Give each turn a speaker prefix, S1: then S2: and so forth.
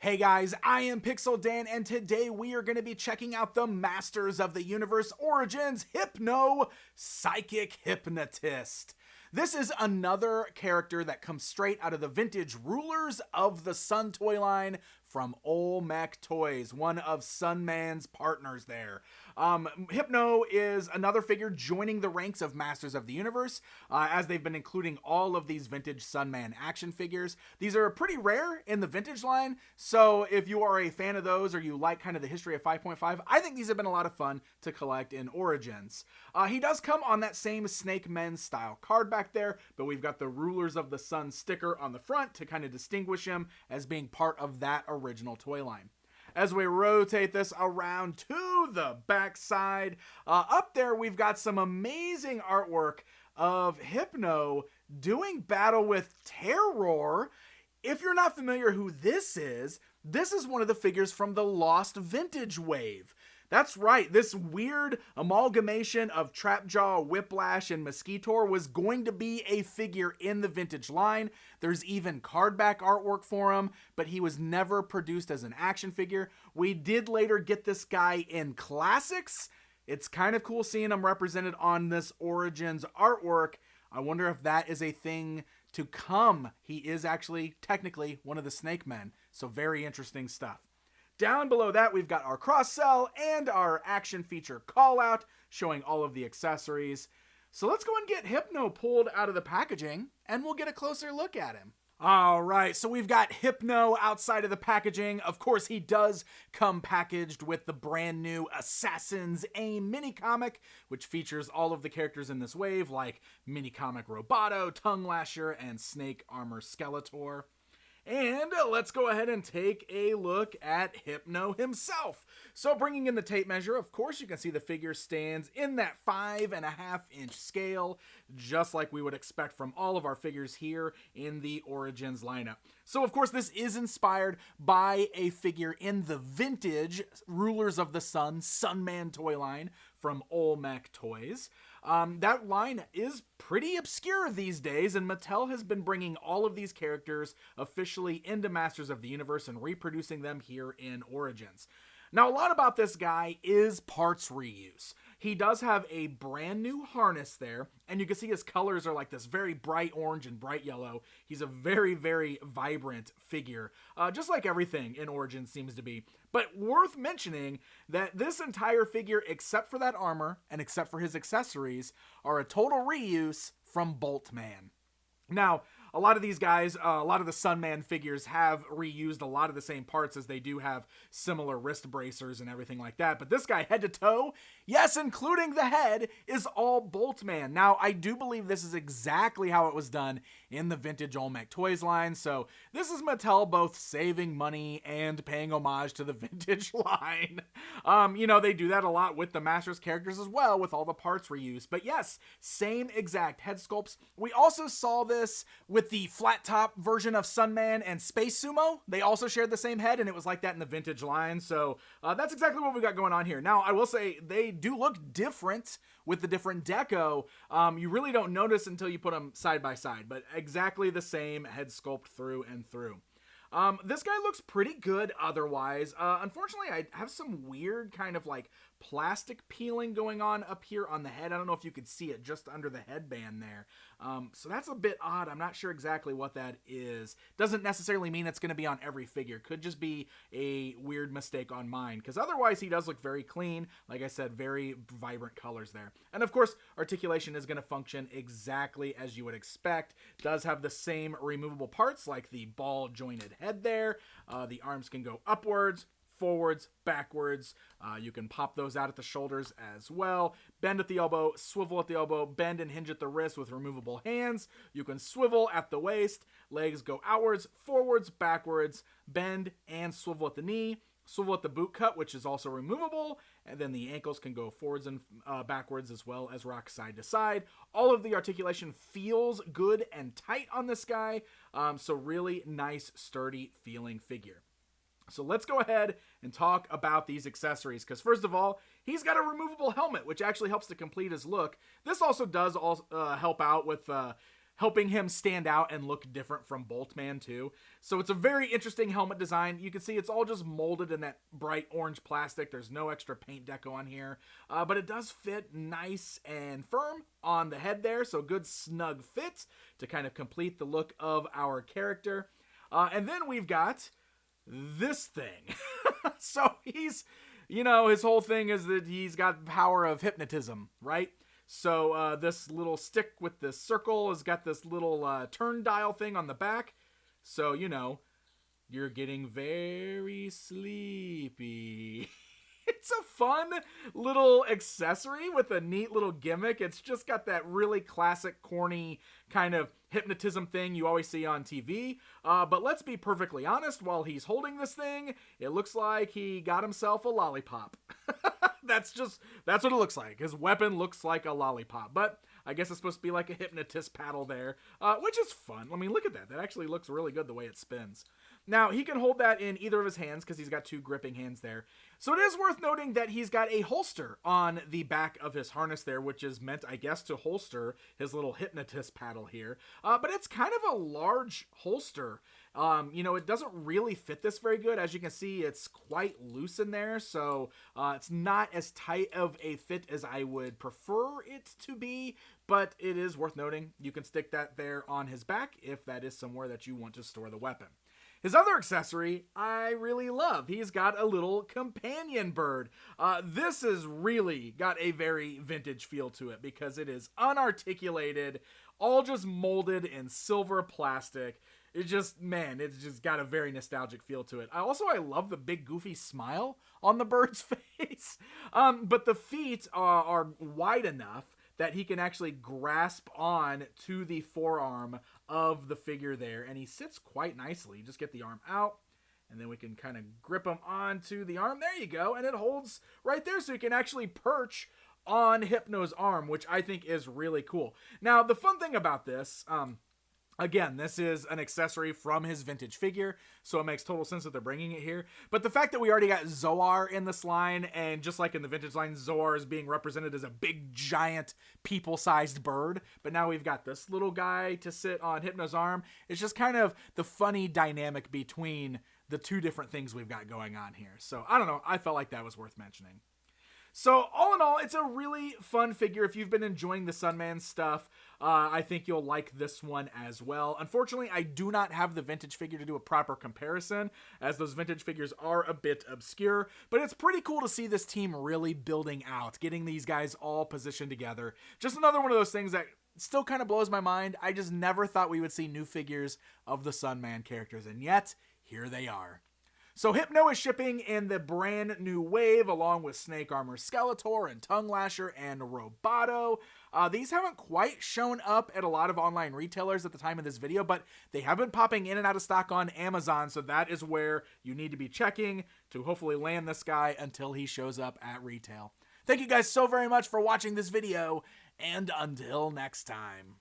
S1: Hey guys, I am Pixel Dan, and today we are going to be checking out the Masters of the Universe Origins Hypno Psychic Hypnotist. This is another character that comes straight out of the vintage Rulers of the Sun toy line from Olmec Toys, one of Sunman's partners there. Hypno is another figure joining the ranks of Masters of the Universe, as they've been including all of these vintage Sunman action figures. These are pretty rare in the vintage line, so if you are a fan of those or you like kind of the history of 5.5, I think these have been a lot of fun to collect in Origins. He does come on that same Snake Men style card back there, but we've got the Rulers of the Sun sticker on the front to kind of distinguish him as being part of that original toy line. As we rotate this around to the back side, up there we've got some amazing artwork of Hypno doing battle with Terror. If you're not familiar who this is one of the figures from the Lost Vintage Wave. That's right, this weird amalgamation of Trapjaw, Whiplash, and Mosquitor was going to be a figure in the vintage line. There's even cardback artwork for him, but he was never produced as an action figure. We did later get this guy in Classics. It's kind of cool seeing him represented on this Origins artwork. I wonder if that is a thing to come. He is actually technically one of the Snake Men, so very interesting stuff. Down below that, we've got our cross-sell and our action feature call-out, showing all of the accessories. So let's go and get Hypno pulled out of the packaging, and we'll get a closer look at him. Alright, so we've got Hypno outside of the packaging. Of course, he does come packaged with the brand new Assassin's Aim mini-comic, which features all of the characters in this wave, like mini-comic Roboto, Tongue Lasher, and Snake Armor Skeletor. And let's go ahead and take a look at Hypno himself. So bringing in the tape measure, of course you can see the figure stands in that 5.5-inch scale, just like we would expect from all of our figures here in the Origins lineup. So of course this is inspired by a figure in the vintage Rulers of the Sun Sunman toy line from Olmec Toys. That line is pretty obscure these days, and Mattel has been bringing all of these characters officially into Masters of the Universe and reproducing them here in Origins. Now, a lot about this guy is parts reuse. He does have a brand new harness there, and you can see his colors are like this very bright orange and bright yellow. He's a very, very vibrant figure, just like everything in Origins seems to be. But worth mentioning that this entire figure, except for that armor and except for his accessories, are a total reuse from Boltman. Now, a lot of these guys, a lot of the Sunman figures have reused a lot of the same parts, as they do have similar wrist bracers and everything like that. But this guy, head to toe, yes, including the head, is all Boltman. Now, I do believe this is exactly how it was done in the vintage Olmec Toys line. So this is Mattel both saving money and paying homage to the vintage line. They do that a lot with the Masters characters as well, with all the parts reused. But yes, same exact head sculpts. We also saw this with the flat top version of Sunman and Space Sumo. They also shared the same head, and it was like that in the vintage line. So that's exactly what we got going on here. Now, I will say they do look different with the different deco. You really don't notice until you put them side by side, but exactly the same head sculpt through and through. This guy looks pretty good otherwise. Unfortunately, I have some weird kind of like plastic peeling going on up here on the head. I don't know if you could see it just under the headband there. So that's a bit odd. I'm not sure exactly what that is. Doesn't necessarily mean it's going to be on every figure. Could just be a weird mistake on mine, because otherwise he does look very clean. Like I said, very vibrant colors there. And of course, articulation is going to function exactly as you would expect. Does have the same removable parts, like the ball jointed head there. The arms can go upwards, forwards, backwards. You can pop those out at the shoulders as well. Bend at the elbow, swivel at the elbow, bend and hinge at the wrist with removable hands. You can swivel at the waist. Legs go outwards, forwards, backwards, bend and swivel at the knee. Swivel at the boot cut, which is also removable, and then the ankles can go forwards and backwards, as well as rock side to side. All of the articulation feels good and tight on this guy, so really nice, sturdy feeling figure. So let's go ahead and talk about these accessories, because first of all, he's got a removable helmet, which actually helps to complete his look. This also does help out with helping him stand out and look different from Boltman too. So it's a very interesting helmet design. You can see it's all just molded in that bright orange plastic. There's no extra paint deco on here, but it does fit nice and firm on the head there. So good snug fit to kind of complete the look of our character. And then we've got this thing. So he's, you know, his whole thing is that he's got power of hypnotism, right? So this little stick with this circle has got this little turn dial thing on the back. So, you know, you're getting very sleepy. It's a fun little accessory with a neat little gimmick. It's just got that really classic, corny kind of hypnotism thing you always see on TV. But let's be perfectly honest, while he's holding this thing, it looks like he got himself a lollipop. That's what it looks like. His weapon looks like a lollipop, but I guess it's supposed to be like a hypnotist paddle there, which is fun. I mean, look at that. That actually looks really good the way it spins. Now, he can hold that in either of his hands because he's got two gripping hands there. So it is worth noting that he's got a holster on the back of his harness there, which is meant, I guess, to holster his little hypnotist paddle here. But it's kind of a large holster. You know, it doesn't really fit this very good. As you can see, it's quite loose in there, so it's not as tight of a fit as I would prefer it to be, but it is worth noting. You can stick that there on his back if that is somewhere that you want to store the weapon. His other accessory, I really love. He's got a little companion bird. This has really got a very vintage feel to it because it is unarticulated, all just molded in silver plastic. It's just got a very nostalgic feel to it. I love the big goofy smile on the bird's face. But the feet are wide enough that he can actually grasp on to the forearm of the figure there, and he sits quite nicely. You just get the arm out, and then we can kind of grip him onto the arm. There you go, and it holds right there, so you can actually perch on Hypno's arm, which I think is really cool. Now, the fun thing about this, again, this is an accessory from his vintage figure, so it makes total sense that they're bringing it here. But the fact that we already got Zoar in this line, and just like in the vintage line, Zoar is being represented as a big, giant, people-sized bird, but now we've got this little guy to sit on Hypno's arm. It's just kind of the funny dynamic between the two different things we've got going on here. So, I don't know, I felt like that was worth mentioning. So, all in all, it's a really fun figure. If you've been enjoying the Sunman stuff, I think you'll like this one as well. Unfortunately, I do not have the vintage figure to do a proper comparison, as those vintage figures are a bit obscure, but it's pretty cool to see this team really building out, getting these guys all positioned together. Just another one of those things that still kind of blows my mind. I just never thought we would see new figures of the Sunman characters, and yet, here they are. So Hypno is shipping in the brand new wave along with Snake Armor Skeletor and Tongue Lasher and Roboto. These haven't quite shown up at a lot of online retailers at the time of this video, but they have been popping in and out of stock on Amazon, so that is where you need to be checking to hopefully land this guy until he shows up at retail. Thank you guys so very much for watching this video, and until next time.